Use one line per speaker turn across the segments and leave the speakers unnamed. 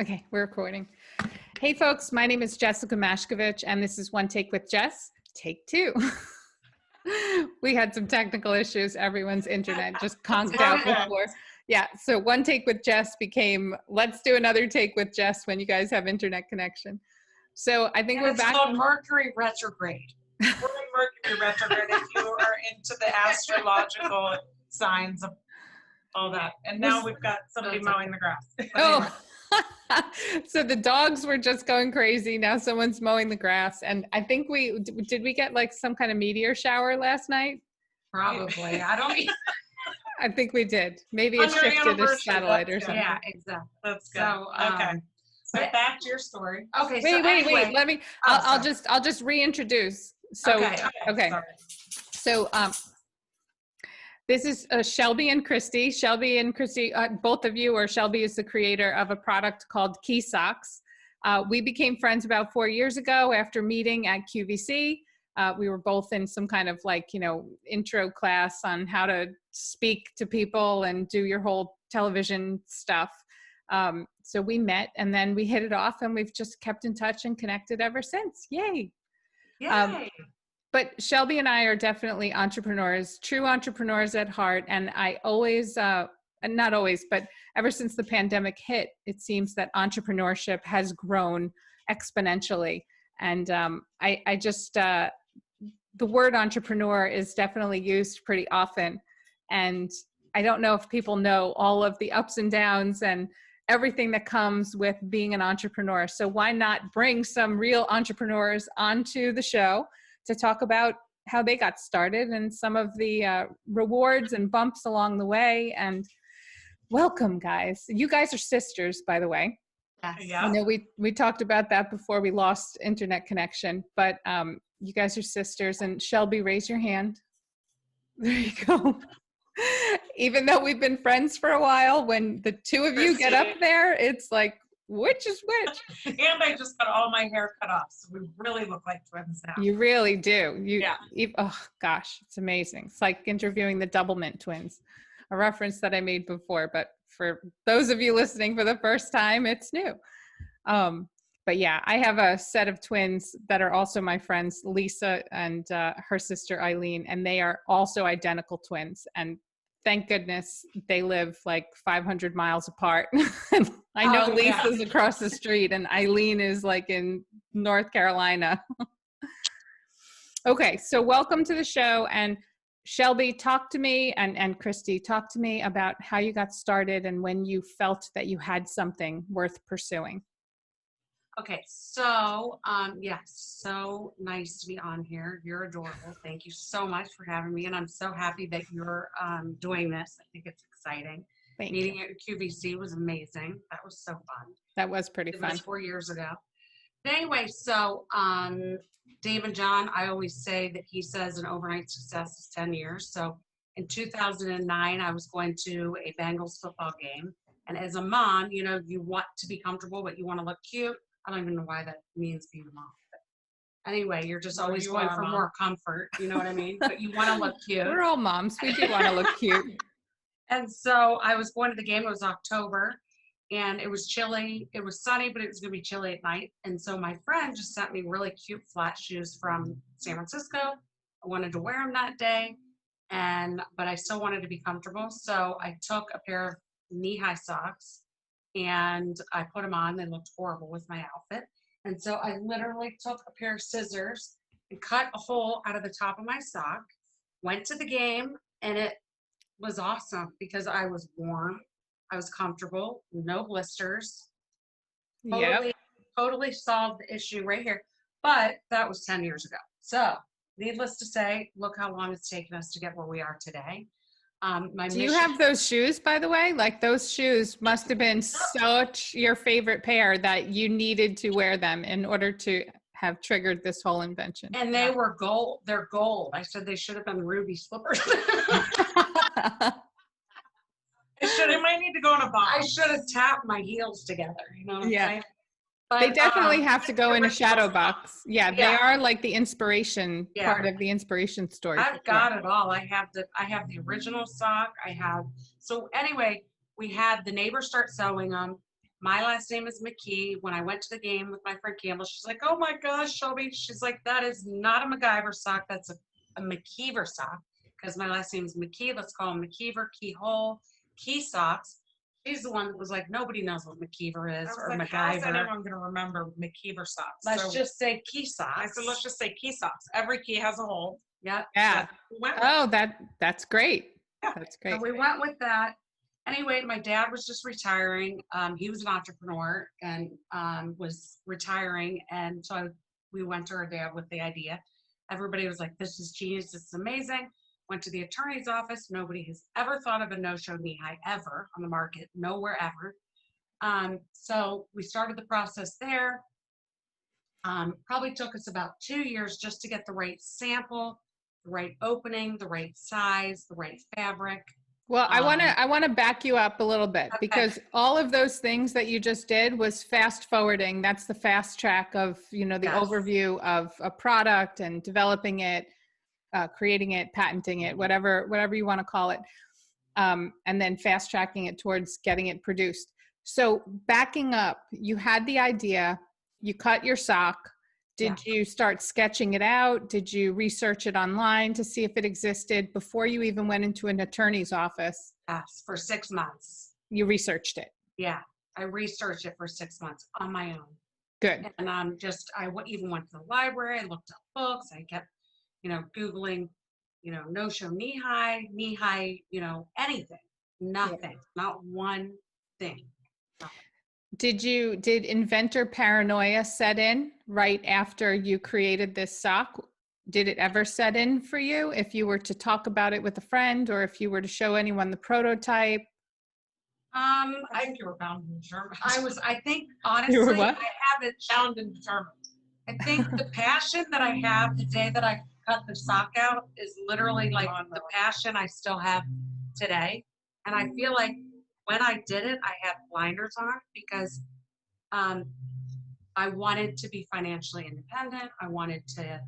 Okay, we're recording. Hey folks, my name is Jessica Mashkovich and this is One Take with Jess, take two. We had some technical issues. Everyone's internet just conked out before. Yeah, so One Take with Jess became, let's do another take with Jess when you guys have internet connection. So I think we're back.
It's called Mercury retrograde. We're in Mercury retrograde if you are into the astrological signs of all that. And now we've got somebody mowing the grass.
Oh, so the dogs were just going crazy. Now someone's mowing the grass. And I think did we get like some kind of meteor shower last night?
Probably.
I think we did. Maybe it shifted a satellite or something.
Yeah, exactly. That's good. So, okay. So back to your story. Okay.
Wait. Let me. I'll just reintroduce. So okay. So this is Shelby and Christy. Shelby and Christy, both of you, or Shelby is the creator of a product called KEYSOCKS. We became friends about 4 years ago after meeting at QVC. We were both in some kind of intro class on how to speak to people and do your whole television stuff. So we met and then we hit it off and we've just kept in touch and connected ever since. Yay. But Shelby and I are definitely entrepreneurs, true entrepreneurs at heart. And I always, not always, but ever since the pandemic hit, it seems that entrepreneurship has grown exponentially. And I just, the word entrepreneur is definitely used pretty often. And I don't know if people know all of the ups and downs and everything that comes with being an entrepreneur. So why not bring some real entrepreneurs onto the show to talk about how they got started and some of the rewards and bumps along the way. And welcome, guys. You guys are sisters, by the way.
Yes.
Yeah. I know we talked about that before we lost internet connection, but you guys are sisters. And Shelby, raise your hand. There you go. Even though we've been friends for a while, when the two of you get up there, it's like, which is which?
And I just got all my hair cut off, so we really look like twins now.
You really do. Oh gosh, it's amazing. It's like interviewing the Doublemint twins, a reference that I made before, but for those of you listening for the first time, it's new. But yeah, I have a set of twins that are also my friends, Lisa and her sister Eileen, and they are also identical twins. And thank goodness they live like 500 miles apart. I know Lisa's across the street and Eileen is like in North Carolina. Okay, so welcome to the show. And Shelby, talk to me, and Christy, talk to me about how you got started and when you felt that you had something worth pursuing.
Okay, so so nice to be on here. You're adorable. Thank you so much for having me, and I'm so happy that you're doing this. I think it's exciting. Meeting at QVC was amazing. That was so fun.
That was pretty fun.
It was 4 years ago. But anyway, so Dave and John, I always say that he says an overnight success is 10 years. So in 2009, I was going to a Bengals football game, and as a mom, you want to be comfortable, but you want to look cute. I don't even know why that means being a mom. But anyway, you're just always going for more comfort. You know what I mean? But you want to look cute.
We're all moms. We do want to look cute.
And so I was going to the game. It was October, and it was chilly. It was sunny, but it was going to be chilly at night. And so my friend just sent me really cute flat shoes from San Francisco. I wanted to wear them that day, but I still wanted to be comfortable. So I took a pair of knee-high socks, and I put them on. They looked horrible with my outfit. And so I literally took a pair of scissors and cut a hole out of the top of my sock, went to the game, and it was awesome because I was warm. I was comfortable, no blisters. Totally solved the issue right here. But that was 10 years ago. So needless to say, look how long it's taken us to get where we are today.
Do you have those shoes, by the way? Like those shoes must have been such your favorite pair that you needed to wear them in order to have triggered this whole invention.
And they were gold. They're gold. I said they should have been ruby slippers.
It might need to go in a box.
I should have tapped my heels together. You know what I'm saying? But,
they definitely have to go in a shadow box. Yeah, they are like the inspiration part of the inspiration story.
I've got it all. I have the original sock. So anyway, we had the neighbors start sewing them. My last name is McKee. When I went to the game with my friend Campbell, she's like, "Oh my gosh, Shelby." She's like, "That is not a MacGyver sock. That's a McKeever sock." Because my last name is McKee. Let's call him McKeever, Keyhole, KEYSOCKS. She's the one that was like, nobody knows what McKeever is
I was
or
like, how is
MacGyver.
anyone going to remember McKeever socks?
Let's
So
just say
I
KEYSOCKS.
said, let's just say KEYSOCKS. Every key has a hole.
Yep.
Yeah.
We went with
Oh, that's great.
Yeah.
That's
So
great.
we went with that. Anyway, my dad was just retiring. He was an entrepreneur and was retiring. And so we went to our dad with the idea. Everybody was like, "This is genius. This is amazing." Went to the attorney's office. Nobody has ever thought of a no-show knee high ever on the market, nowhere ever. So we started the process there. Probably took us about 2 years just to get the right sample, the right opening, the right size, the right fabric.
Well, I want to back you up a little bit
Okay.
because all of those things that you just did was fast forwarding. That's the fast track of, the
Yes.
overview of a product and developing it, creating it, patenting it, whatever you want to call it. And then fast tracking it towards getting it produced. So backing up, you had the idea, you cut your sock. Did you start sketching it out? Did you research it online to see if it existed before you even went into an attorney's office?
Yes, for 6 months.
You researched it.
Yeah, I researched it for 6 months on my own.
Good.
And even went to the library. I looked up books. I kept, Googling, no-show knee high, anything, nothing, not one thing.
Did inventor paranoia set in right after you created this sock? Did it ever set in for you if you were to talk about it with a friend or if you were to show anyone the prototype?
I think you were bound and determined.
I think, honestly,
You were what?
I have it.
Bound and determined.
I think the passion that I have the day that I cut the sock out is literally like the passion I still have today. And I feel like when I did it, I had blinders on because I wanted to be financially independent. I wanted to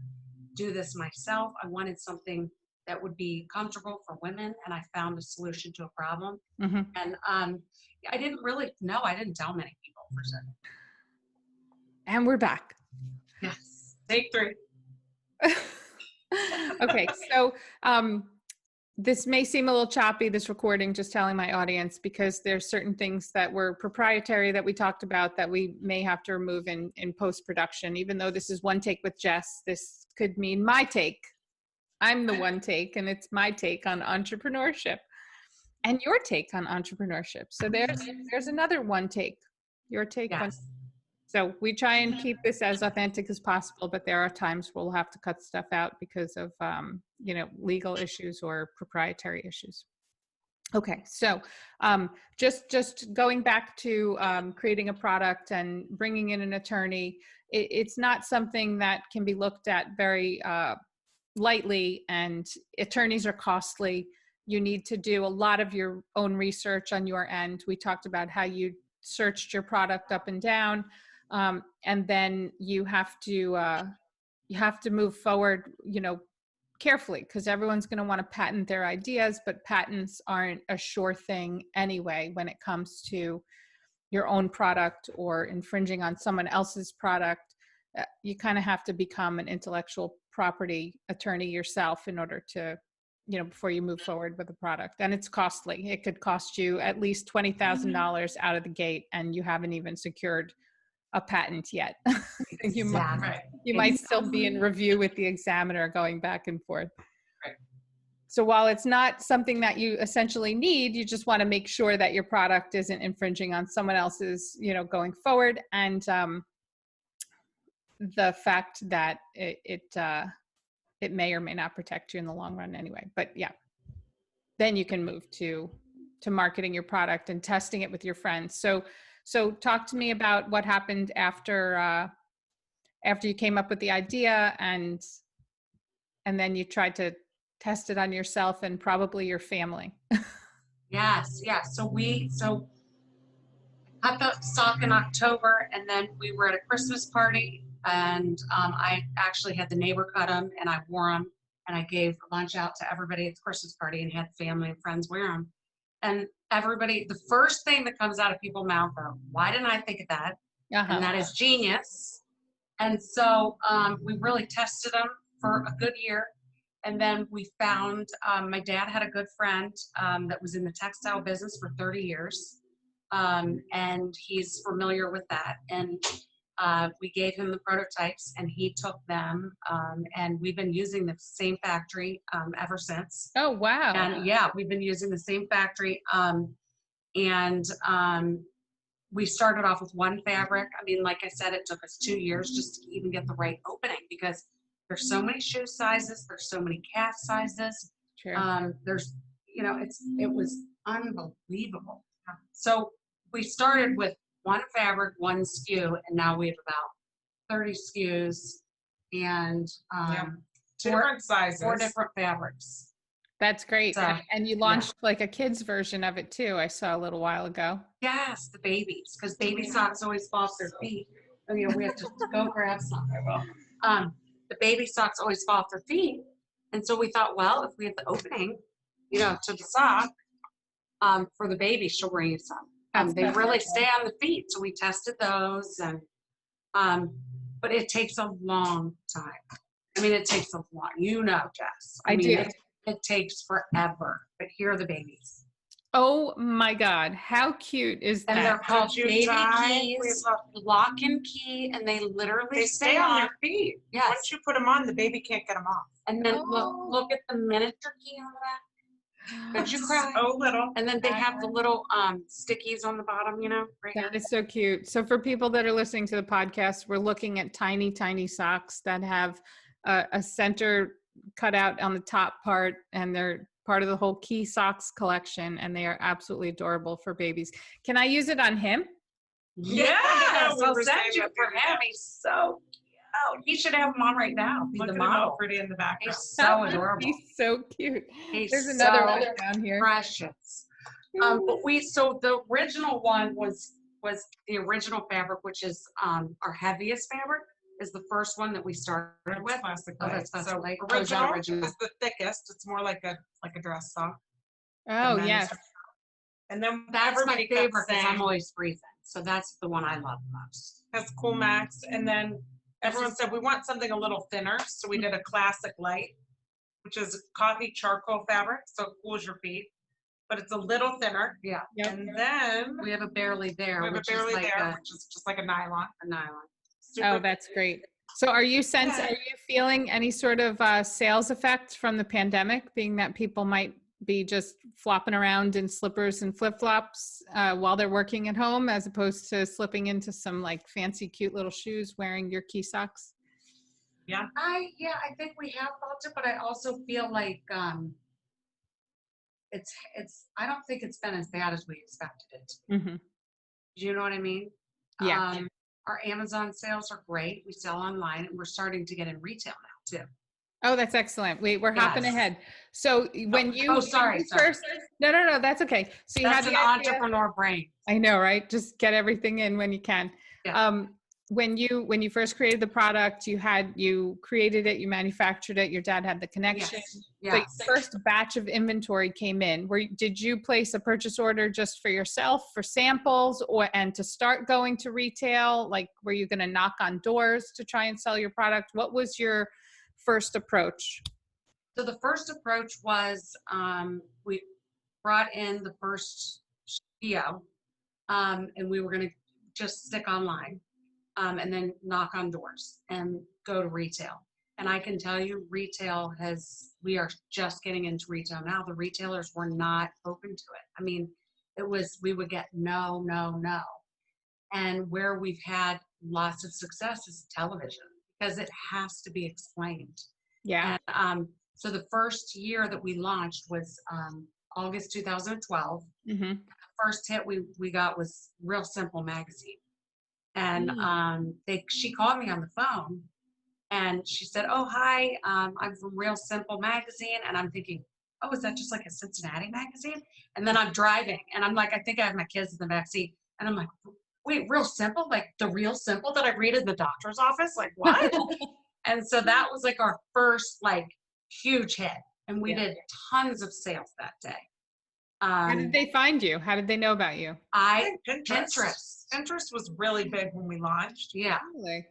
do this myself. I wanted something that would be comfortable for women, and I found a solution to a problem.
Mm-hmm.
And I didn't really know. I didn't tell many people for certain.
And we're back.
Yes.
Take 3.
Okay, so this may seem a little choppy, this recording, just telling my audience, because there's certain things that were proprietary that we talked about that we may have to remove in post-production. Even though this is One Take with Jess, this could mean my take. I'm the one take, and it's my take on entrepreneurship and your take on entrepreneurship. So there's another one take, your take.
Yes.
One. So we try and keep this as authentic as possible, but there are times we'll have to cut stuff out because of, legal issues or proprietary issues. Okay, so just going back to creating a product and bringing in an attorney, it's not something that can be looked at very lightly, and attorneys are costly. You need to do a lot of your own research on your end. We talked about how you searched your product up and down. And then you have to move forward, carefully, because everyone's going to want to patent their ideas, but patents aren't a sure thing anyway when it comes to your own product or infringing on someone else's product. You kind of have to become an intellectual property attorney yourself in order to, before you move forward with a product. And it's costly. It could cost you at least $20,000 out of the gate, and you haven't even secured a patent yet. You might still be in review with the examiner going back and forth.
Right.
So while it's not something that you essentially need, you just want to make sure that your product isn't infringing on someone else's, going forward. And the fact that it may or may not protect you in the long run anyway. But yeah, then you can move to marketing your product and testing it with your friends. So talk to me about what happened after you came up with the idea and then you tried to test it on yourself and probably your family.
Yes. So cut the sock in October, and then we were at a Christmas party, and I actually had the neighbor cut them, and I wore them, and I gave a bunch out to everybody at the Christmas party and had family and friends wear them. And everybody, the first thing that comes out of people's mouth are, why didn't I think of that? And that is genius. And so we really tested them for a good year. And then we found, my dad had a good friend that was in the textile business for 30 years. And he's familiar with that. And we gave him the prototypes and he took them. And we've been using the same factory ever since.
Oh, wow.
And yeah, we've been using the same factory. We started off with one fabric. I mean, like I said, it took us 2 years just to even get the right opening because there's so many shoe sizes. There's so many calf sizes.
True.
There's, it was unbelievable. So we started with one fabric, one SKU, and now we have about 30 SKUs and
Different sizes.
4 different fabrics.
That's great.
So,
and you launched like a kid's version of it too. I saw a little while ago.
Yes, the babies, because baby socks always fall off their feet. And, we have to go grab some. The baby socks always fall off their feet. And so we thought, well, if we have the opening, to the sock, for the baby, she'll bring you some. They really stay on the feet. So we tested those and, but it takes a long time. I mean, it takes a lot, Jess. I mean,
do.
It takes forever, but here are the babies.
Oh my God. How cute is that?
And they're called baby
We
keys,
have
lock and key, and they literally
They stay on their feet.
Yes.
Once you put them on, the baby can't get them off.
And then look at the miniature key on the back. Could you cry?
So little.
And then they have the little stickies on the bottom, right here.
That is so cute. So for people that are listening to the podcast, we're looking at tiny, tiny socks that have a center cut out on the top part, and they're part of the whole KEYSOCKS collection, and they are absolutely adorable for babies. Can I use it on him?
Yes,
we
I'll
were
send
saying
you
that
for him. He's so cute. He should have them on right now. Be
Look
the
at them all
model.
pretty in the background.
He's so adorable.
He's so cute.
He's
There's another
so
one down here.
precious. But so the original one was the original fabric, which is our heaviest fabric, is the first one that we started with.
Plastic
Oh,
light.
that's plastic
So
light.
original is the thickest. It's more like a dress sock.
Oh,
And then-
yes.
And then
That's my
everybody kept
favorite because I'm
saying
always freezing. So that's the one I love most.
has cool max. And then everyone said we want something a little thinner. So we did a classic light, which is coffee charcoal fabric. So it cools your feet, but it's a little thinner.
Yeah.
Yep.
And then
We have a barely there,
we have a
which
barely
is like
there, which is just like a nylon.
a nylon.
Oh, that's great. So are you feeling any sort of sales effect from the pandemic, being that people might be just flopping around in slippers and flip-flops while they're working at home, as opposed to slipping into some like fancy, cute little shoes wearing your KEYSOCKS?
I think we have felt it, but I also feel like it's I don't think it's been as bad as we expected it.
Mm-hmm.
Do you know what I mean?
Yeah.
Our Amazon sales are great. We sell online, and we're starting to get in retail now too.
Oh, that's excellent. Wait, we're hopping
Yes.
ahead. So when you
sorry.
first, no, that's okay. So you
That's
had
an
the idea.
entrepreneur brain.
I know, right? Just get everything in when you can.
Yeah.
When you first created the product, you created it, you manufactured it, your dad had the connection.
Yes.
The
Yes.
first batch of inventory came in. Did you place a purchase order just for yourself for samples and to start going to retail? Like, were you going to knock on doors to try and sell your product? What was your first approach?
So the first approach was we brought in the first PO, and we were going to just stick online and then knock on doors and go to retail. And I can tell you, we are just getting into retail now. The retailers were not open to it. I mean, we would get no. And where we've had lots of success is television, because it has to be explained.
Yeah.
And so the first year that we launched was August 2012.
Mm-hmm.
First hit we got was Real Simple magazine. And she called me on the phone and she said, "Oh, hi, I'm from Real Simple magazine." And I'm thinking, "Oh, is that just like a Cincinnati magazine?" And then I'm driving and I'm like, I think I have my kids in the back seat. And I'm like, "Wait, Real Simple? Like the Real Simple that I read in the doctor's office? Like what?" And so that was like our first like huge hit. And we did tons of sales that day.
How did they find you? How did they know about you?
I
think
Pinterest.
Pinterest was really big when we launched.
Yeah,
Really?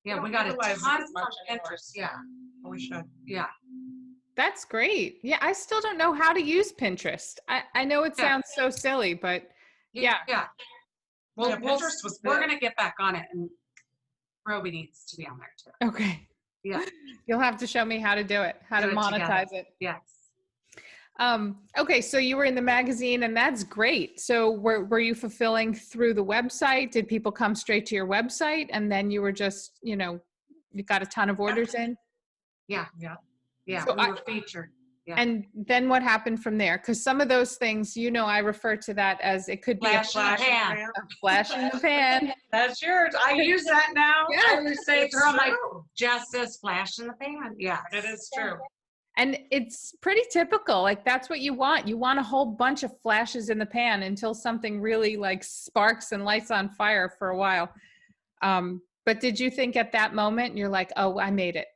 yeah,
don't
we got a
utilize it
ton
as
from
much anymore.
Pinterest. Yeah,
We should.
yeah.
That's great. Yeah, I still don't know how to use Pinterest. I know it
Yeah.
sounds so silly, but yeah.
Yeah. Well,
Yeah, Pinterest was
we're
big.
gonna get back on it, and Roby needs to be on there too.
Okay.
Yeah.
You'll have to show me how to do it, how to
Do it
monetize
together.
it.
Yes.
Okay, so you were in the magazine and that's great. So were you fulfilling through the website? Did people come straight to your website and then you were just, you got a ton of orders in?
Yeah.
Yeah.
Yeah.
So
We were featured. Yeah.
And then what happened from there? Because some of those things, I refer to that as it could be a
Flash in the pan.
flash in the pan.
That's yours. I use that now.
Yeah.
I always say
It's
throw my
true.
Justice flash in the pan. Yeah.
It is true.
And it's pretty typical. Like that's what you want. You want a whole bunch of flashes in the pan until something really like sparks and lights on fire for a while. But did you think at that moment you're like, oh, I made it.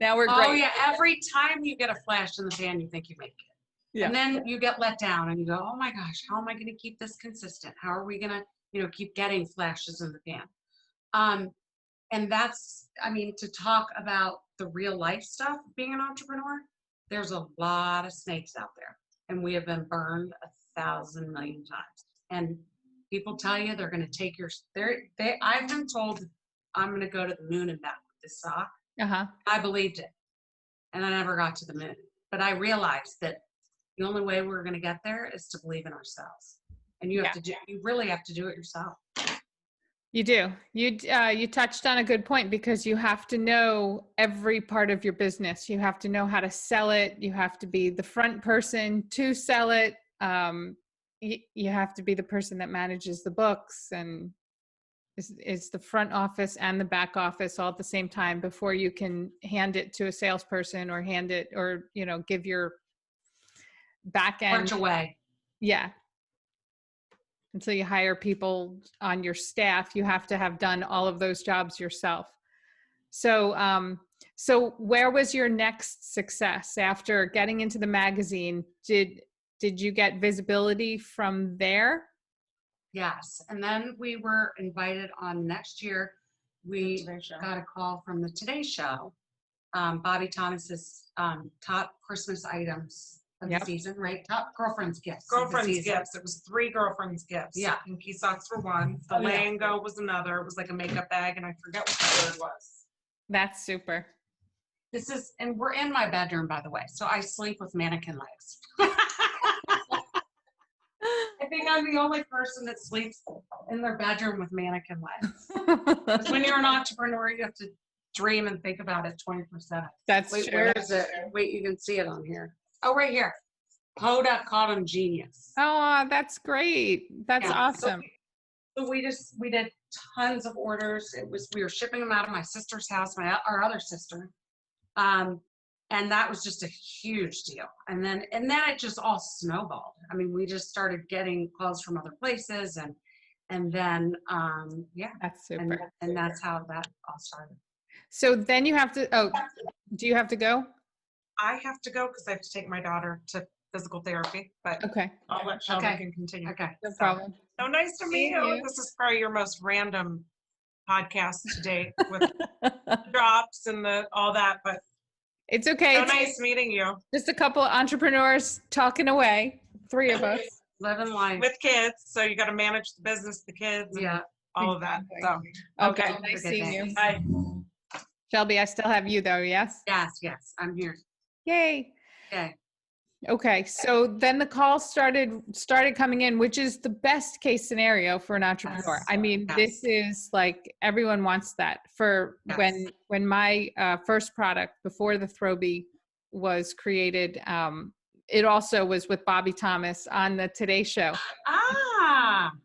Now we're great.
Oh yeah. Every time you get a flash in the pan, you think you make it.
Yeah.
And then you get let down and you go, oh my gosh, how am I going to keep this consistent? How are we going to, keep getting flashes in the pan? And that's, to talk about the real life stuff of being an entrepreneur, there's a lot of snakes out there and we have been burned 1,000 million times. And people tell you they're going to take I've been told I'm going to go to the moon and back with this sock.
Uh-huh.
I believed it. And I never got to the moon. But I realized that the only way we're going to get there is to believe in ourselves. And you really have to do it yourself.
You do. You touched on a good point because you have to know every part of your business. You have to know how to sell it. You have to be the front person to sell it. You have to be the person that manages the books and is the front office and the back office all at the same time before you can hand it to a salesperson or give your back end.
March away.
Yeah. Until you hire people on your staff, you have to have done all of those jobs yourself. So, so where was your next success after getting into the magazine? Did you get visibility from there?
Yes. And then we were invited on next year. We got a call from the Today Show. Bobby Thomas's top Christmas items of the season, right? Top girlfriend's gifts.
Girlfriend's gifts. It was 3 girlfriend's gifts.
Yeah.
And KEYSOCKS were one. The Lango was another. It was like a makeup bag, and I forget what the third was.
That's super.
And we're in my bedroom, by the way. So I sleep with mannequin legs. I think I'm the only person that sleeps in their bedroom with mannequin legs. 'Cause when you're an entrepreneur, you have to dream and think about it 24/7.
That's
Wait,
true.
where is it? Wait, you can see it on here. Oh, right here. Hoda called him genius.
Oh, that's great. That's
Yeah.
awesome.
So we did tons of orders. We were shipping them out of my sister's house, our other sister. And that was just a huge deal. And then it just all snowballed. We just started getting calls from other places and then
That's super.
and that's how that all started.
So then you have to, do you have to go?
I have to go because I have to take my daughter to physical therapy, but
Okay.
I'll let Shelby
Okay.
can continue.
Okay.
No problem.
So nice to meet
See
you.
you.
This is probably your most random podcast to date with drops and all that, but
It's okay.
so
It's
nice meeting you
just a couple of entrepreneurs talking away. 3 of us.
Living life.
with kids. So you got to manage the business, the kids, and
Yeah.
all of that.
Exactly.
So
Okay.
Okay.
Nice
Okay,
seeing you.
bye.
Shelby, I still have you though, yes?
Yes, I'm here.
Yay.
Okay.
Okay. So then the calls started coming in, which is the best case scenario for an entrepreneur.
Yes.
I mean,
Yes.
this is like everyone wants that. For
Yes.
when my first product before the Throwbee was created, it also was with Bobby Thomas on the Today Show.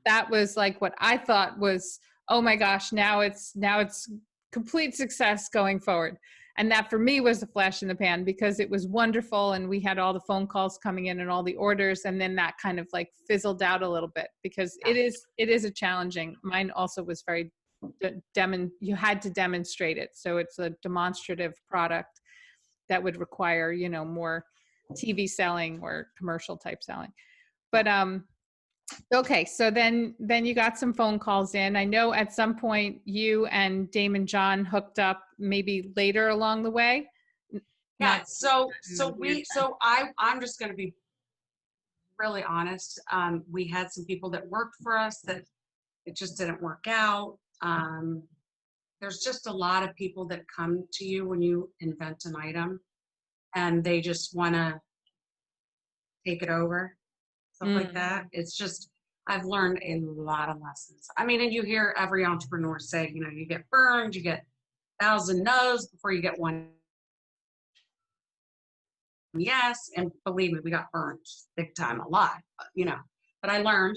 That was like what I thought was, oh my gosh, now it's complete success going forward. And that for me was the flash in the pan because it was wonderful and we had all the phone calls coming in and all the orders, and then that kind of like fizzled out a little bit because it is a challenging. Mine also was very you had to demonstrate it. So it's a demonstrative product that would require, more TV selling or commercial type selling. But okay, so then you got some phone calls in. I know at some point you and Damon John hooked up maybe later along the way.
Yeah,
Not
I'm just going to be really honest. We had some people that worked for us that it just didn't work out. There's just a lot of people that come to you when you invent an item and they just want to take it over, stuff like that. It's just, I've learned a lot of lessons. I mean, and you hear every entrepreneur say, you know, you get burned, you get 1,000 no's before you get one yes. And believe me, we got burned big time, a lot, you know, but I'm learning,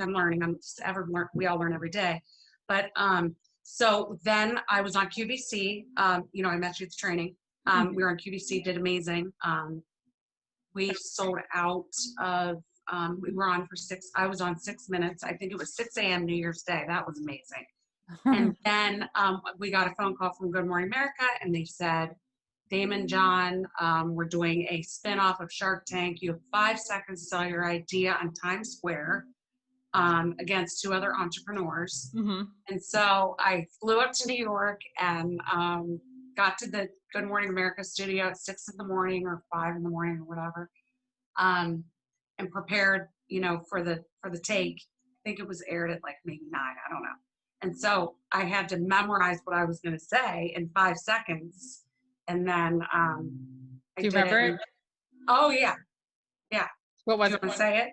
we all learn every day. But, so then I was on QVC, you know, I met you at the training. We were on QVC, did amazing. We sold out of, we were on for I was on 6 minutes. I think it was 6 a.m. New Year's Day. That was amazing. And then we got a phone call from Good Morning America and they said, Damon John, we're doing a spinoff of Shark Tank. You have 5 seconds to sell your idea on Times Square against 2 other entrepreneurs. And so I flew up to New York and got to the Good Morning America studio at 6 in the morning or 5 in the morning or whatever, and prepared, you know, for the take. I think it was aired at like maybe 9, I don't know. And so I had to memorize what I was going to say in 5 seconds. And then
do you remember it?
Oh yeah. Yeah.
What was it?
Want to say it?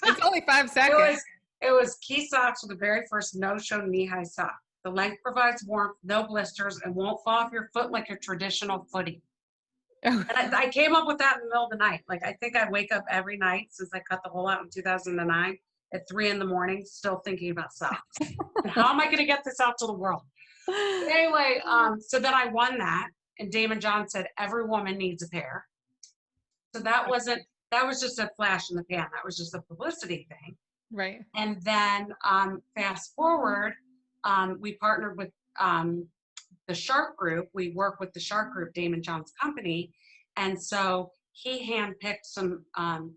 It's only 5 seconds.
It was KEYSOCKS with the very first no-show knee-high sock. The length provides warmth, no blisters, and won't fall off your foot like your traditional footie. And I came up with that in the middle of the night. Like, I think I wake up every night since I cut the hole out in 2009 at 3 in the morning, still thinking about socks. And how am I going to get this out to the world? But anyway, so then I won that. And Damon John said, every woman needs a pair. So that was just a flash in the pan. That was just a publicity thing.
Right.
And then fast forward, we partnered with the Shark Group. We work with the Shark Group, Damon John's company. And so he handpicked some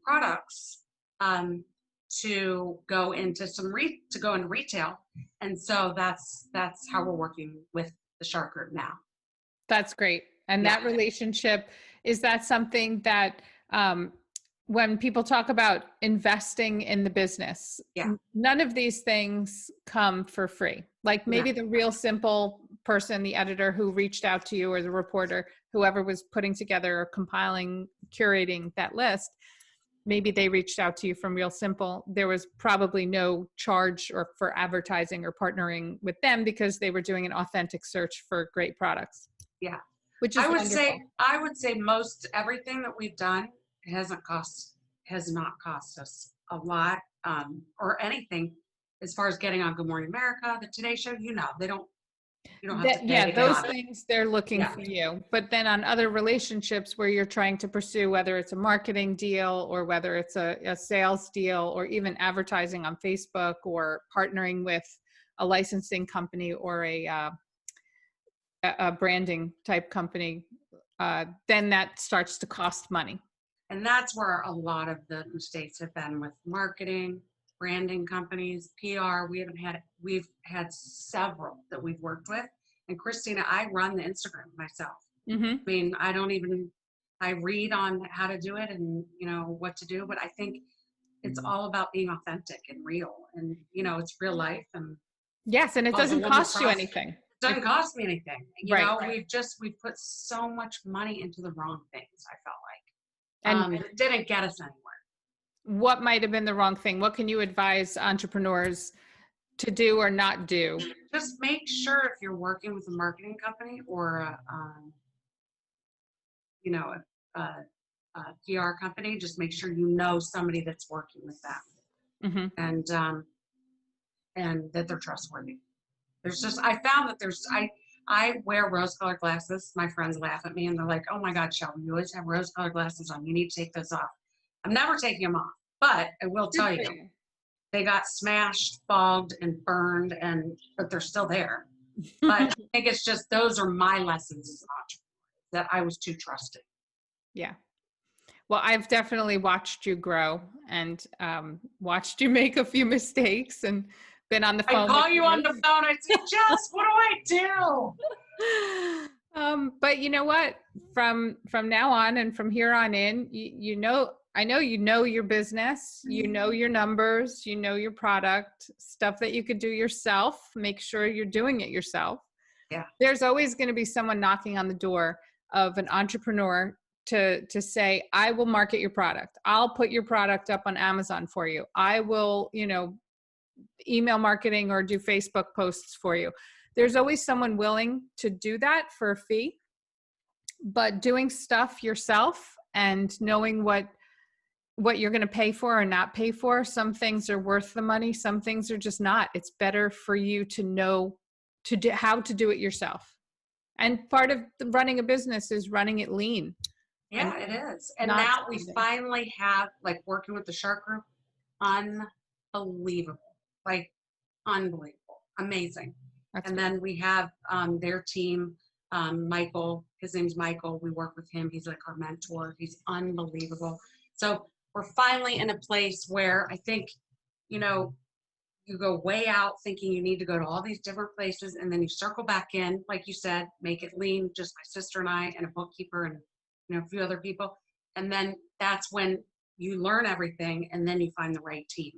products to go into retail. And so that's how we're working with the Shark Group now.
That's great. And that relationship, is that something that when people talk about investing in the business, none of these things come for free. Like maybe the real simple person, the editor who reached out to you, or the reporter, whoever was putting together or compiling, curating that list, maybe they reached out to you from Real Simple. There was probably no charge or for advertising or partnering with them because they were doing an authentic search for great products.
Yeah.
Which is
I would say most everything that we've done has not cost us a lot, or anything as far as getting on Good Morning America, the Today Show, you don't have to pay
those things they're looking for you. But then on other relationships where you're trying to pursue, whether it's a marketing deal or whether it's a sales deal or even advertising on Facebook or partnering with a licensing company or a branding type company, then that starts to cost money.
And that's where a lot of the mistakes have been with marketing, branding companies, PR. We've had several that we've worked with. And Christina, I run the Instagram myself. I mean, I read on how to do it and, what to do, but I think it's all about being authentic and real, and, it's real life. And
yes. And it doesn't cost you anything.
It doesn't cost me anything. We've put so much money into the wrong things, I felt like. And it didn't get us anywhere.
What might have been the wrong thing? What can you advise entrepreneurs to do or not do?
Just make sure if you're working with a marketing company or a PR company, just make sure you know somebody that's working with them, and that they're trustworthy. I found that I wear rose-colored glasses. My friends laugh at me and they're like, "Oh my God, Shelby, you always have rose-colored glasses on. You need to take those off." I'm never taking them off, but I will tell you, they got smashed, fogged, and burned, but they're still there. But I think it's just, those are my lessons as an entrepreneur, that I was too trusting.
Yeah. Well, I've definitely watched you grow and watched you make a few mistakes and been on the
I
phone
call
with
you on the phone. I say, Jess, what do I do?
But you know what? From now on and from here on in, you know, I know you know your business, you know your numbers, you know your product, stuff that you could do yourself. Make sure you're doing it yourself.
Yeah.
There's always going to be someone knocking on the door of an entrepreneur to say, I will market your product. I'll put your product up on Amazon for you. I will, you know, email marketing or do Facebook posts for you. There's always someone willing to do that for a fee, but doing stuff yourself and knowing what you're going to pay for or not pay for, some things are worth the money, some things are just not. It's better for you to know how to do it yourself. And part of running a business is running it lean.
Yeah, it is. And
not
now we
spending.
finally have, like, working with the Shark Group, unbelievable. Like, unbelievable. Amazing.
That's
And
good.
then we have their team, Michael, his name's Michael. We work with him. He's like our mentor. He's unbelievable. So we're finally in a place where I think, you know, you go way out thinking you need to go to all these different places, and then you circle back in, like you said, make it lean, just my sister and I and a bookkeeper and, you know, a few other people. And then that's when you learn everything, and then you find the right team.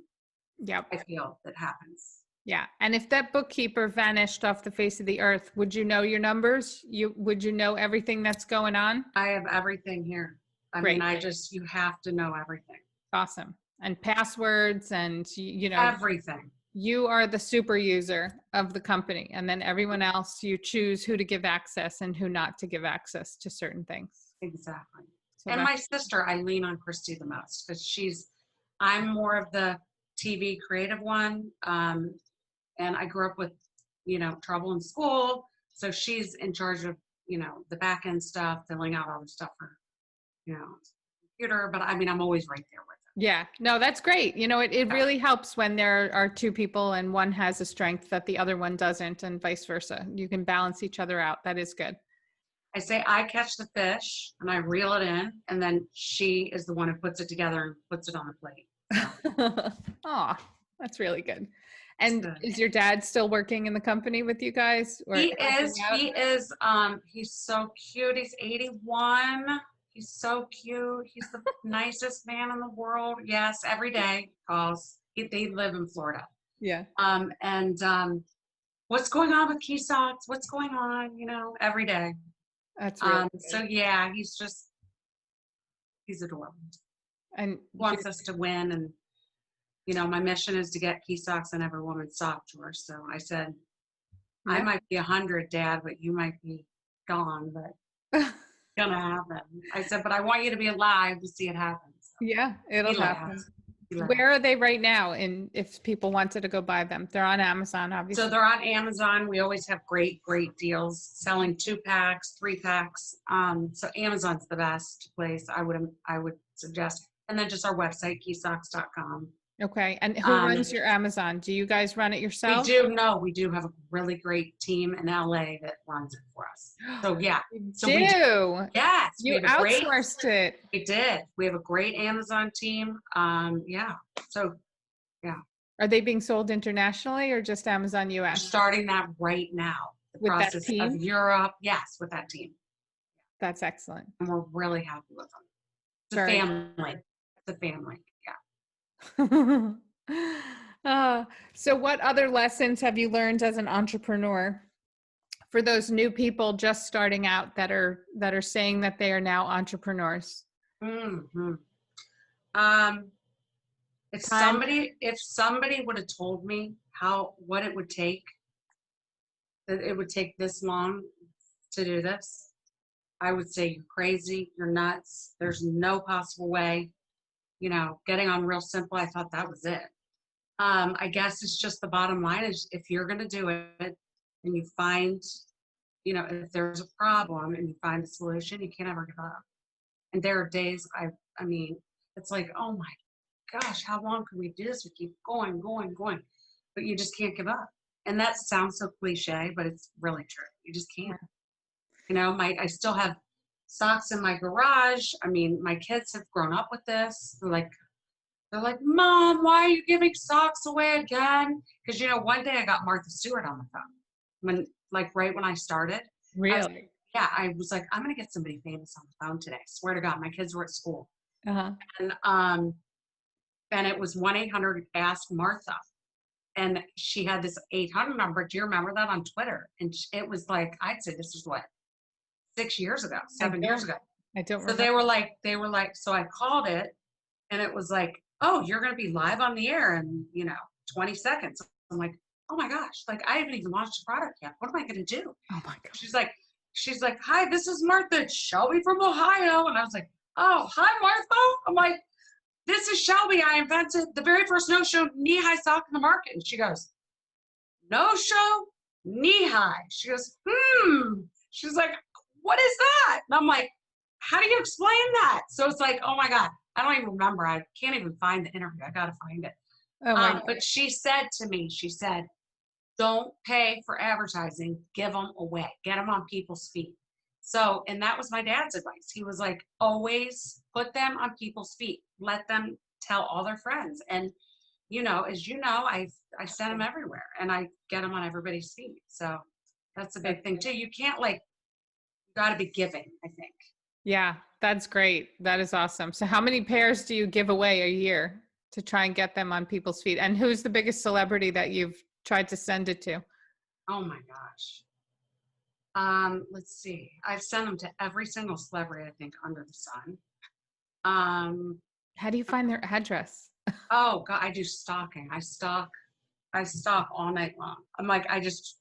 Yep.
I feel that happens.
Yeah. And if that bookkeeper vanished off the face of the earth, would you know your numbers? Would you know everything that's going on?
I have everything here. I
Great.
mean, you have to know everything.
Awesome. And passwords and, you know,
Everything.
you are the super user of the company. And then everyone else, you choose who to give access and who not to give access to certain things.
Exactly.
So
And my sister, I lean on Christy the most because I'm more of the TV creative one. And I grew up with, you know, trouble in school. So she's in charge of, you know, the back end stuff, filling out all the stuff for, you know, computer. But I mean, I'm always right there with her.
yeah, no, that's great. You know, it really helps when there are two people and one has a strength that the other one doesn't and vice versa. You can balance each other out. That is good.
I say I catch the fish and I reel it in, and then she is the one who puts it together and puts it on the plate.
Oh, that's really good. And
good.
is your dad still working in the company with you guys? Or
He is.
helping out?
He is. He's so cute. He's 81. He's so cute. He's the nicest man in the world. Yes, every day calls. They live in Florida.
Yeah.
What's going on with KEYSOCKS? What's going on? You know, every day.
That's really good.
So yeah, he's adorable.
And
Wants us to win, and you know, my mission is to get KEYSOCKS in every woman's sock drawer. So I said, I might be 100, Dad, but you might be gone, but it's gonna happen. I said, but I want you to be alive to see it happen. So
yeah, it'll
he
happen.
laughed. He laughed.
Where are they right now? And if people wanted to go buy them, they're on Amazon, obviously.
So they're on Amazon. We always have great deals, selling 2-packs, 3-packs. So Amazon's the best place I would suggest. And then just our website, keysocks.com.
Okay. And who runs your Amazon? Do you guys run it yourself?
We do have a really great team in LA that runs it for us. So yeah. So yes.
You outsourced it.
We did. We have a great Amazon team. Yeah. So yeah.
Are they being sold internationally or just Amazon
We're
US?
starting that right now. The
With that
process
team?
of Europe. Yes, with that team.
That's excellent.
And we're really happy with them. It's a
Very
family. It's a family. Yeah.
So what other lessons have you learned as an entrepreneur for those new people just starting out that are saying that they are now entrepreneurs?
Mm-hmm. If somebody would have told me what it would take, that it would take this long to do this, I would say you're crazy, you're nuts, there's no possible way. You know, getting on real simple, I thought that was it. I guess it's just the bottom line is if you're going to do it and you find, you know, if there's a problem and you find a solution, you can't ever give up. And there are days I mean, it's like, oh my gosh, how long can we do this? We keep going, but you just can't give up. And that sounds so cliche, but it's really true. You just can't. You know, I still have socks in my garage. I mean, my kids have grown up with this. They're like, Mom, why are you giving socks away again? Because, you know, one day I got Martha Stewart on the phone right when I started.
Really?
I was like, I'm going to get somebody famous on the phone today. Swear to God, my kids were at school.
Uh-huh.
And it was 1-800-ASK Martha. And she had this 800 number. Do you remember that on Twitter? And it was like, I'd say this is what, 6 years ago, 7 years ago.
I don't
So
remember.
they were like, so I called it and it was like, oh, you're going to be live on the air in, 20 seconds. I'm like, oh my gosh, like I haven't even launched the product yet. What am I going to do?
Oh my God.
She's like, hi, this is Martha. It's Shelby from Ohio. And I was like, oh, hi, Martha. I'm like, this is Shelby. I invented the very first no-show knee-high sock in the market. And she goes, no-show knee-high. She goes, She's like, what is that? And I'm like, how do you explain that? So it's like, oh my God, I don't even remember. I can't even find the interview. I got to find it.
Oh my God.
But she said to me, don't pay for advertising, give them away, get them on people's feet. So, and that was my dad's advice. He was like, always put them on people's feet. Let them tell all their friends. And, as you know, I send them everywhere and I get them on everybody's feet. So that's a big thing too. You can't you got to be giving, I think.
Yeah, that's great. That is awesome. So how many pairs do you give away a year to try and get them on people's feet? And who's the biggest celebrity that you've tried to send it to?
Oh my gosh. Let's see. I've sent them to every single celebrity, I think, under the sun.
How do you find their address?
Oh God, I do stalking. I stalk all night long. I'm like,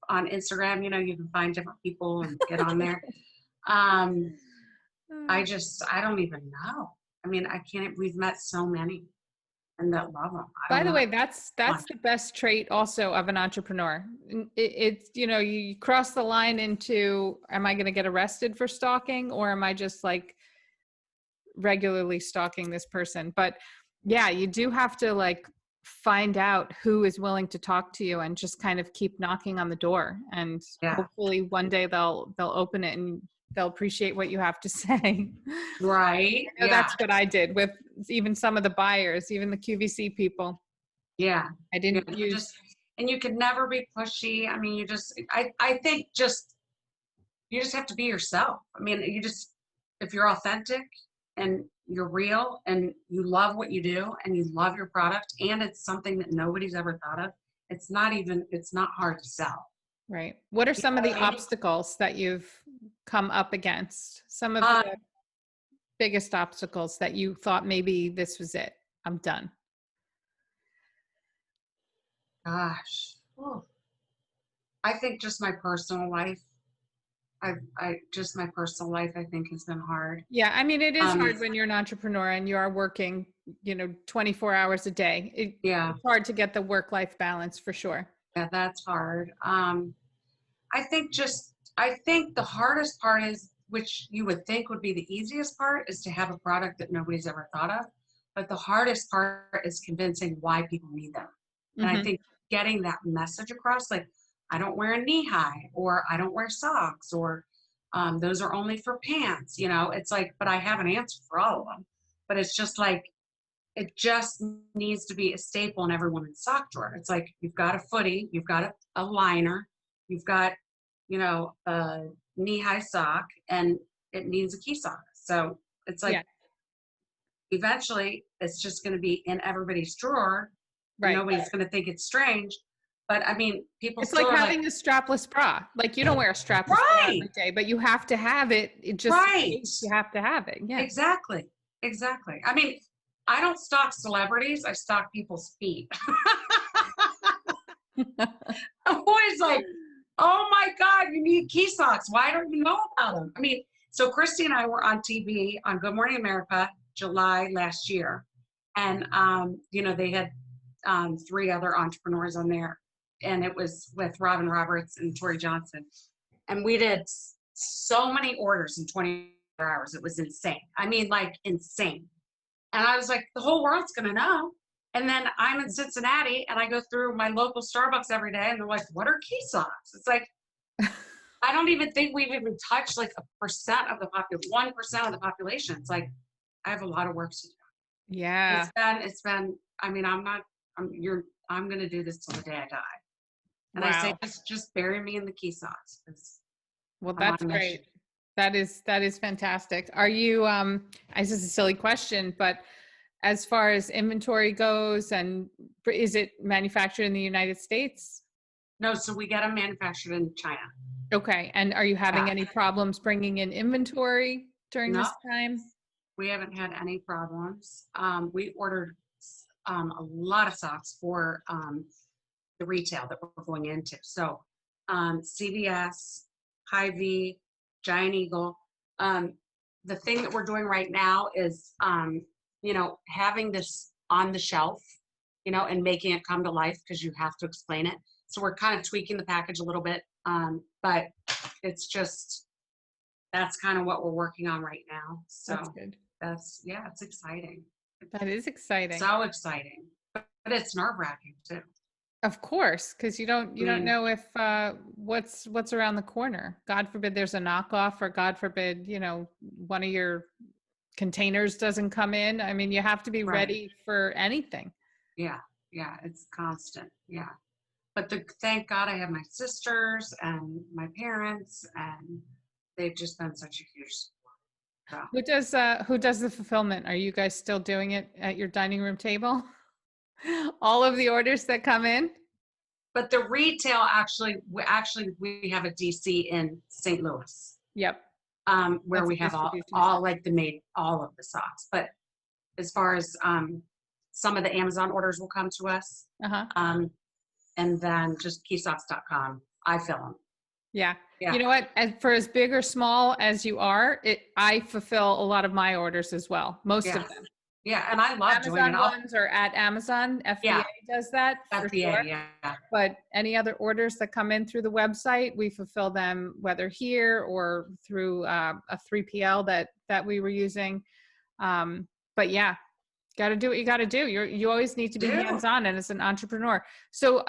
on Instagram, you can find different people and get on there. I don't even know. I mean, we've met so many and that love them.
By the way, that's the best trait also of an entrepreneur. It's, you cross the line into, am I going to get arrested for stalking, or am I just regularly stalking this person? But yeah, you do have to find out who is willing to talk to you and just kind of keep knocking on the door. And hopefully one day they'll open it and they'll appreciate what you have to say.
Right.
That's what I did with even some of the buyers, even the QVC people.
Yeah.
I didn't use.
And you can never be pushy. I mean, I think you just have to be yourself. I mean, if you're authentic and you're real and you love what you do and you love your product and it's something that nobody's ever thought of, it's not hard to sell.
Right. What are some of the obstacles that you've come up against? Some of the biggest obstacles that you thought maybe this was it, I'm done.
Gosh. I think just my personal life. My personal life, I think, has been hard.
Yeah. I mean, it is hard when you're an entrepreneur and you are working, 24 hours a day. It's hard to get the work-life balance for sure.
Yeah, that's hard. I think the hardest part is, which you would think would be the easiest part, is to have a product that nobody's ever thought of. But the hardest part is convincing why people need them. And I think getting that message across, I don't wear a knee high, or I don't wear socks, or those are only for pants, it's but I have an answer for all of them. But it's just it just needs to be a staple in every woman's sock drawer. It's you've got a footie, you've got a liner, you've got, a knee-high sock, and it needs a KEYSOCKS. So it's eventually it's just going to be in everybody's drawer. Right. Nobody's going to think it's strange. But I mean,
it's like having a strapless bra. You don't wear a strapless bra every day, but you have to have it. It just, you have to have it. Yeah.
Exactly. I mean, I don't stalk celebrities. I stalk people's feet. I'm always oh my God, you need KEYSOCKS. Why don't you know about them? I mean, so Christy and I were on TV on Good Morning America, July last year. And, they had 3 other entrepreneurs on there. And it was with Robin Roberts and Tori Johnson. And we did so many orders in 24 hours. It was insane. I mean, insane. And I was like, the whole world's going to know. And then I'm in Cincinnati and I go through my local Starbucks every day and they're like, what are KEYSOCKS? It's I don't even think we've even touched like 1% of the 1% of the population. It's like, I have a lot of work to do.
Yeah.
It's been, I mean, I'm going to do this till the day I die. And I say,
Wow.
just bury me in the KEYSOCKS.
Well,
I'm on
that's
a mission.
great. That is fantastic. Are you, this is a silly question, but as far as inventory goes, and is it manufactured in the United States?
No, so we get them manufactured in China.
Okay. And are you having
Yeah.
any problems bringing in inventory during
No.
this time?
We haven't had any problems. We ordered a lot of socks for the retail that we're going into. So CVS, Hy-Vee, Giant Eagle. The thing that we're doing right now is, having this on the shelf, and making it come to life because you have to explain it. So we're kind of tweaking the package a little bit, but it's just, that's kind of what we're working on right now. So
That's good.
it's exciting.
That is exciting.
So exciting, but it's nerve-wracking too.
Of course, because you don't
mean-
know if what's around the corner. God forbid there's a knockoff, or God forbid, one of your containers doesn't come in. I mean, you have to be
Right.
ready for anything.
Yeah, it's constant. Yeah, but thank God I have my sisters and my parents, and they've just been such a huge support. So,
Who does the fulfillment? Are you guys still doing it at your dining room table? All of the orders that come in?
but the retail we have a DC in St. Louis,
Yep.
where
That's
we
a
have
distribution
all like all of the socks. But as far as some of the Amazon orders will come to us,
Uh-huh.
and then just keysocks.com, I fill them.
Yeah.
Yeah.
You know what? For as big or small as you are, I fulfill a lot of my orders as well. Most of
Yes.
them.
Yeah, and I love doing it.
Amazon ones are at Amazon. FBA does that for
FBA,
sure.
yeah.
But any other orders that come in through the website, we fulfill them whether here or through a 3PL that we were using. But yeah, got to do what you got to do. You always need to be hands-on, and as an entrepreneur. So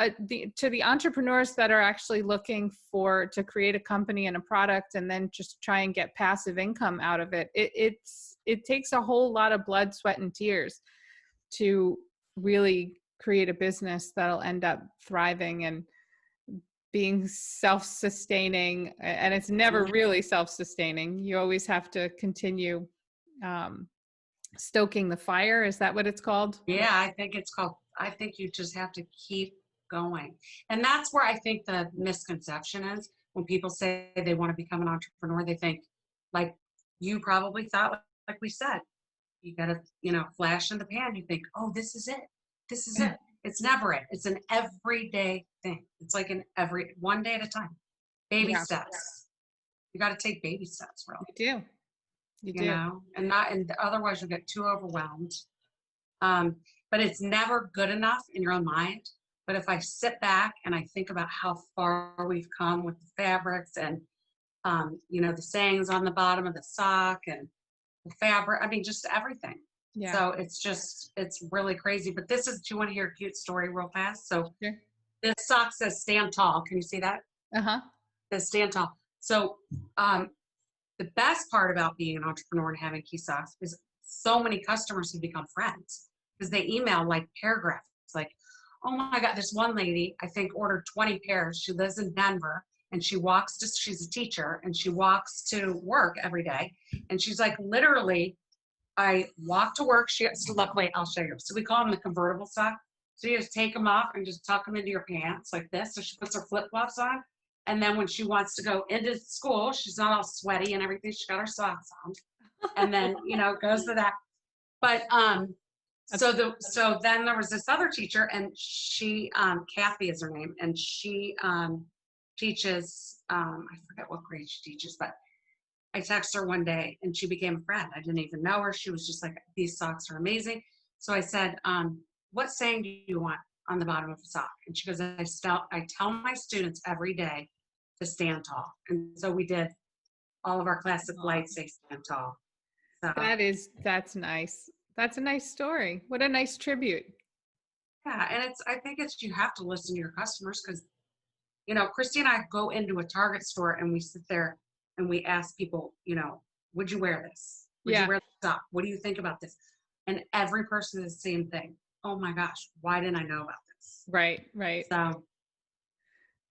to the entrepreneurs that are actually looking to create a company and a product and then just try and get passive income out of it, it takes a whole lot of blood, sweat, and tears to really create a business that'll end up thriving and being self-sustaining. And it's never really self-sustaining. You always have to continue stoking the fire. Is that what it's called?
Yeah, I think you just have to keep going. And that's where I think the misconception is when people say they want to become an entrepreneur, they think, like you probably thought, like we said, you got to, flash in the pan. You think, oh, this is it. This is it. It's never it. It's an everyday thing. It's like one day at a time. Baby steps. You got to take baby steps, really.
You do. You do.
And otherwise you'll get too overwhelmed. But it's never good enough in your own mind. But if I sit back and I think about how far we've come with the fabrics and, the sayings on the bottom of the sock and the fabric, I mean, just everything.
Yeah.
So it's really crazy. But do you want to hear a cute story real fast? So
Sure.
This sock says stand tall. Can you see that?
Uh-huh.
It says stand tall. So the best part about being an entrepreneur and having KEYSOCKS is so many customers have become friends because they email like paragraphs like, oh my God, this one lady, I think, ordered 20 pairs. She lives in Denver and she's a teacher and she walks to work every day. And she's like, literally, I walk to work. Wait, I'll show you. So we call them the convertible sock. So you just take them off and just tuck them into your pants like this. So she puts her flip-flops on. And then when she wants to go into school, she's not all sweaty and everything. She's got her socks on. And then, goes to that. But so then there was this other teacher and she, Kathy is her name. And she teaches, I forget what grade she teaches, but I texted her one day and she became a friend. I didn't even know her. She was just like, these socks are amazing. So I said, what saying do you want on the bottom of a sock? And she goes, I tell my students every day to stand tall. And so we did all of our classic lights say stand tall. So,
that's nice. That's a nice story. What a nice tribute.
Yeah. And I think you have to listen to your customers because You know, Christy and I go into a Target store and we sit there and we ask people, you know, would you wear this? Would you
Yeah.
wear this up? What do you think about this? And every person is the same thing. Oh my gosh, why didn't I know about this?
Right. Right.
So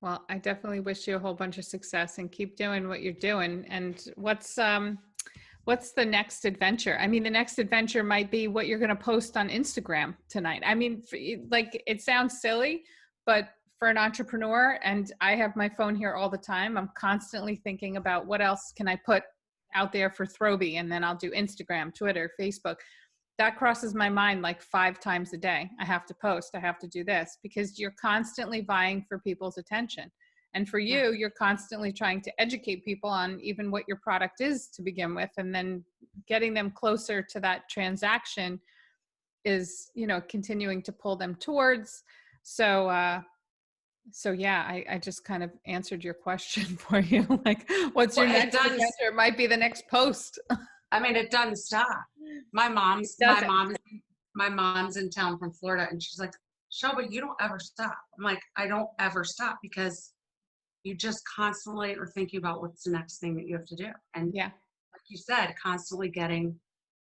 Well, I definitely wish you a whole bunch of success and keep doing what you're doing. And what's the next adventure? I mean, the next adventure might be what you're going to post on Instagram tonight. I mean, like it sounds silly, but for an entrepreneur, and I have my phone here all the time, I'm constantly thinking about what else can I put out there for Throwbie, and then I'll do Instagram, Twitter, Facebook. That crosses my mind like 5 times a day. I have to post, I have to do this, because you're constantly vying for people's attention. And for you, you're constantly trying to educate people on even what your product is to begin with, and then getting them closer to that transaction is, you know, continuing to pull them towards. So yeah, I just kind of answered your question for you. Like, what's your
well,
next adventure? It might be the next post.
I mean, it doesn't stop. My mom's in town from Florida, and she's like, Shelby, you don't ever stop. I'm like, I don't ever stop, because you just constantly are thinking about what's the next thing that you have to do. And
Yeah.
like you said, constantly getting,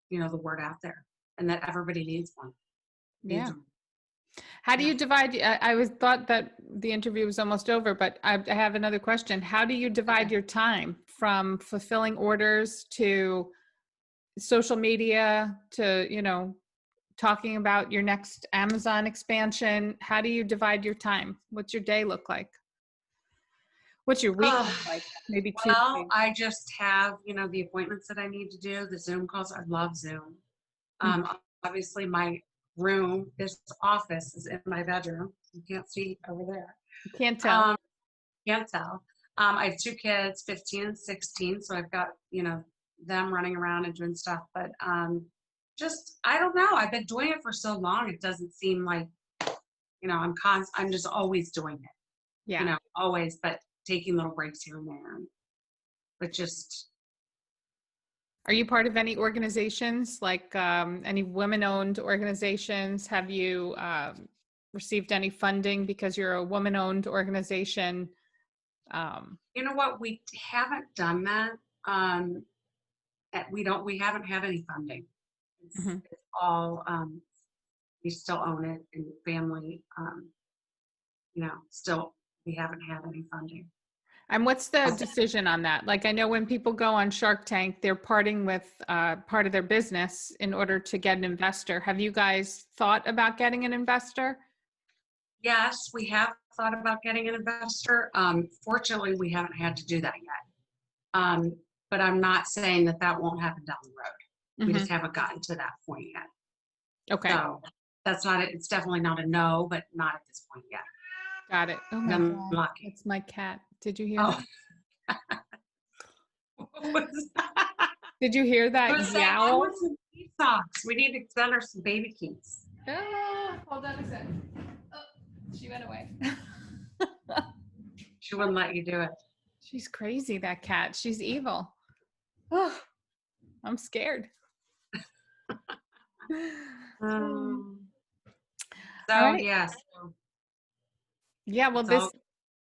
you know, the word out there, and that everybody needs one.
Yeah.
Needs one.
How do you divide? I was thought that the interview was almost over, but I have another question. How do you divide your time from fulfilling orders to social media to, you know, talking about your next Amazon expansion? How do you divide your time? What's your day look like? What's your week look like? Maybe 2
Well,
days.
I just have, you know, the appointments that I need to do, the Zoom calls. I love Zoom. Obviously, my this office is in my bedroom. You can't see over there.
You can't tell.
Can't tell. I have 2 kids, 15 and 16. So I've got, you know, them running around and doing stuff. But just, I don't know. I've been doing it for so long. It doesn't seem like, you know, I'm just always doing it.
Yeah.
You know, always, but taking little breaks here and there. But just.
Are you part of any organizations, like any women-owned organizations? Have you received any funding because you're a woman-owned organization?
You know what? We haven't done that. We haven't had any funding. It's all, we still own it, and family, you know, still, we haven't had any funding.
And what's the decision on that? Like, I know when people go on Shark Tank, they're parting with part of their business in order to get an investor. Have you guys thought about getting an investor?
Yes, we have thought about getting an investor. Fortunately, we haven't had to do that yet. But I'm not saying that that won't happen down the road. We just haven't gotten to that point yet.
Okay.
So that's not it. It's definitely not a no, but not at this point yet.
Got it. Oh my
I'm
God.
lucky.
It's my cat. Did you hear that?
What was that?
Did you hear that yowl?
I want some KEYSOCKS. We need to send her some baby keys.
Hold on a second. Oh, she went away.
She wouldn't let you do it.
She's crazy, that cat. She's evil. Oh, I'm scared.
So
right.
yes.
Yeah, well,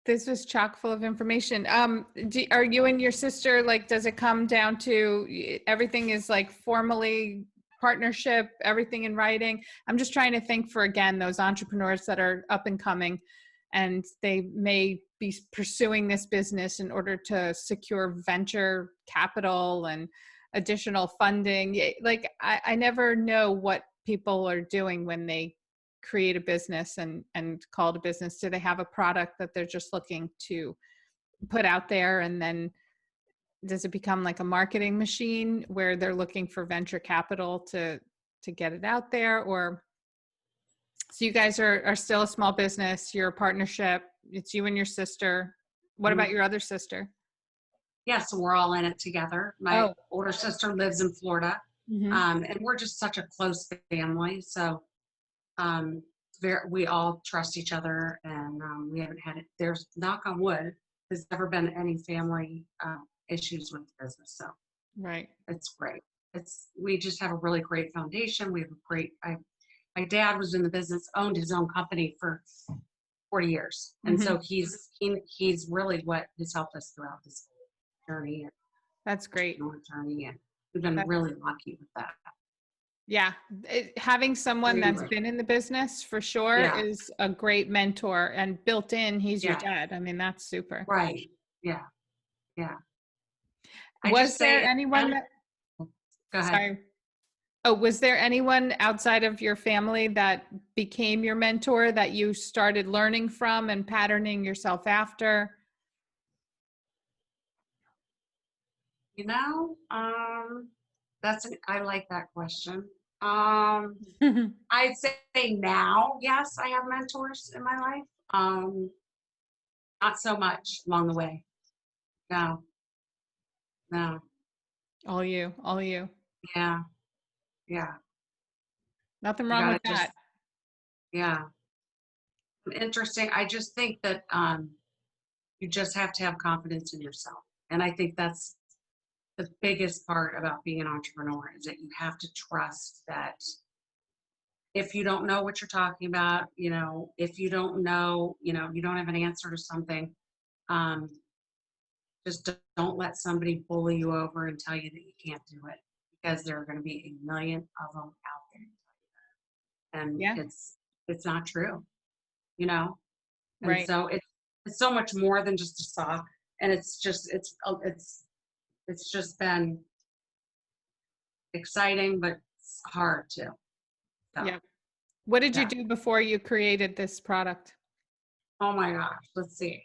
this was chock full of information. Are you and your sister, like, does it come down to everything is like formally partnership, everything in writing? I'm just trying to think for, again, those entrepreneurs that are up and coming, and they may be pursuing this business in order to secure venture capital and additional funding. Like, I never know what people are doing when they create a business and call it a business. Do they have a product that they're just looking to put out there, and then does it become like a marketing machine where they're looking for venture capital to get it out there? Or so you guys are still a small business, you're a partnership, it's you and your sister. What about your other sister?
Yeah, so we're all in it together. My older sister lives in Florida, and we're just such a close family. So we all trust each other, and we haven't had it. There's, knock on wood, there's never been any family issues with the business. So
right,
it's great. We just have a really great foundation. We have a great. My dad was in the business, owned his own company for 40 years. And so he's really what has helped us throughout this journey and
That's great.
journey. And we've been really lucky with that.
Yeah. Having someone that's been in the business for sure is a great mentor, and built in, he's your dad. I mean, that's super.
Right. Yeah. Yeah.
Was there anyone that,
go ahead.
sorry. Oh, was there anyone outside of your family that became your mentor that you started learning from and patterning yourself after?
You know, I like that question. I'd say now, yes, I have mentors in my life. Not so much along the way. No.
All you.
Yeah. Yeah.
Nothing wrong with that.
Yeah. Interesting. I just think that you just have to have confidence in yourself. And I think that's the biggest part about being an entrepreneur, is that you have to trust that if you don't know what you're talking about, if you don't know, you don't have an answer to something, just don't let somebody bully you over and tell you that you can't do it, because there are going to be a million of them out there. And it's not true, And so it's so much more than just a sock. And it's just been exciting, but it's hard too. So,
yeah. What did you do before you created this product?
Oh my gosh, let's see.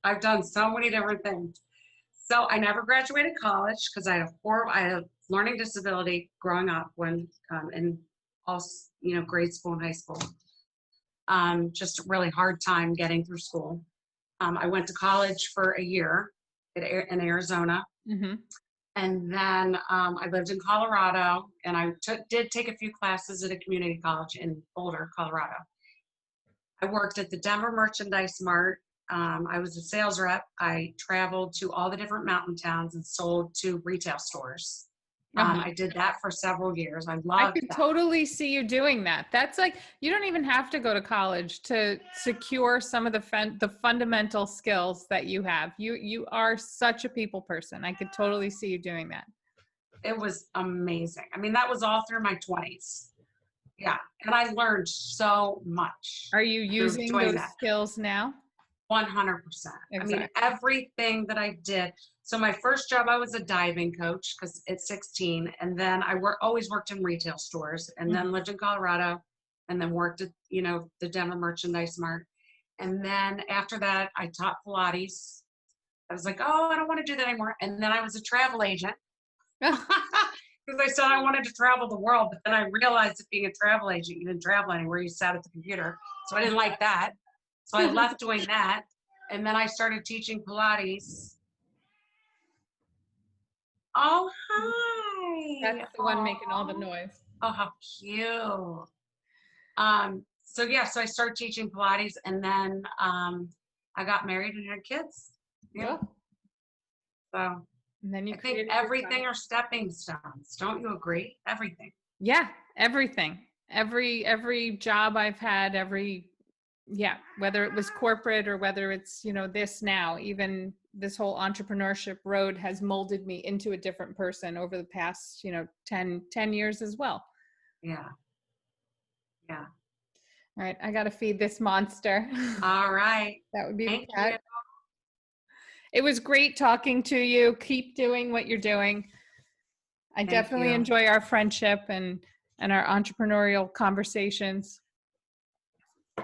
I've done so many different things. So I never graduated college because I had a learning disability growing up when in all grade school and high school. Just a really hard time getting through school. I went to college for a year in Arizona. And then I lived in Colorado, and I did take a few classes at a community college in Boulder, Colorado. I worked at the Denver Merchandise Mart. I was a sales rep. I traveled to all the different mountain towns and sold to retail stores. I did that for several years. I could
totally see you doing that. That's like, you don't even have to go to college to secure some of the fundamental skills that you have. You are such a people person. I could totally see you doing that.
It was amazing. I mean, that was all through my 20s. Yeah. And I learned so much.
Are you using those skills now?
100%. Exactly. I mean, everything that I did. So my first job, I was a diving coach because at 16, and then I always worked in retail stores, and then lived in Colorado, and then worked at the Denver Merchandise Mart, and then after that, I taught Pilates. I was like, oh, I don't want to do that anymore, and then I was a travel agent because I said I wanted to travel the world, but then I realized that being a travel agent, you didn't travel anywhere, you sat at the computer, so I didn't like that. So I left doing that, and then I started teaching Pilates. Oh, hi.
That's the one making all the noise.
Oh, how cute. So I started teaching Pilates, and then I got married and had kids. Yeah.
Cool.
So
and then
I think everything are stepping stones. Don't you agree? Everything.
Yeah, everything. Every job I've had, whether it was corporate or whether it's, this now, even this whole entrepreneurship road has molded me into a different person over the past, 10 years as well.
Yeah. Yeah.
All right. I got to feed this monster.
All right.
That would be
Thank
the cat.
you.
It was great talking to you. Keep doing what you're doing. I definitely enjoy our friendship and our entrepreneurial conversations.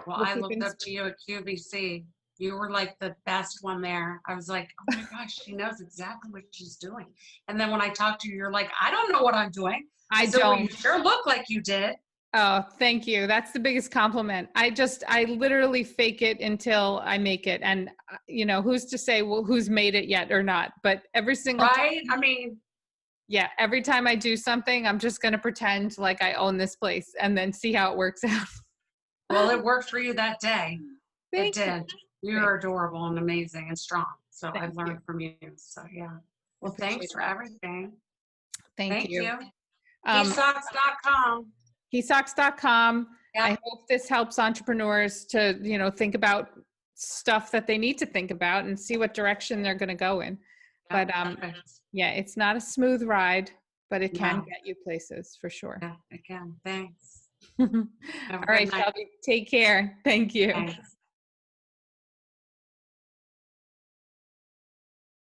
Well, I looked up to you at QVC. You were like the best one there. I was like, oh my gosh, she knows exactly what she's doing. And then when I talked to you, you're like, I don't know what I'm doing.
I
don't.
Well,
you sure look like you did.
Oh, thank you. That's the biggest compliment. I literally fake it until I make it. And, who's to say, well, who's made it yet or not? But every single
time. I mean.
Yeah. Every time I do something, I'm just going to pretend like I own this place and then see how it works out.
Well, it worked for you that day.
Thank
it did. You're adorable and amazing and strong. So I've learned from you. So yeah. Well, thanks for everything.
Thank you.
KEYSOCKS.com.
KEYSOCKS.com.
Yep.
I hope this helps entrepreneurs to, think about stuff that they need to think about and see what direction they're going to go in.
Yeah,
But
perfect.
yeah, it's not a smooth ride, but it can
No.
get you places for sure.
Yeah, again, thanks.
All
Have a
right,
good night.
Shelby, take care. Thank you.
Thanks.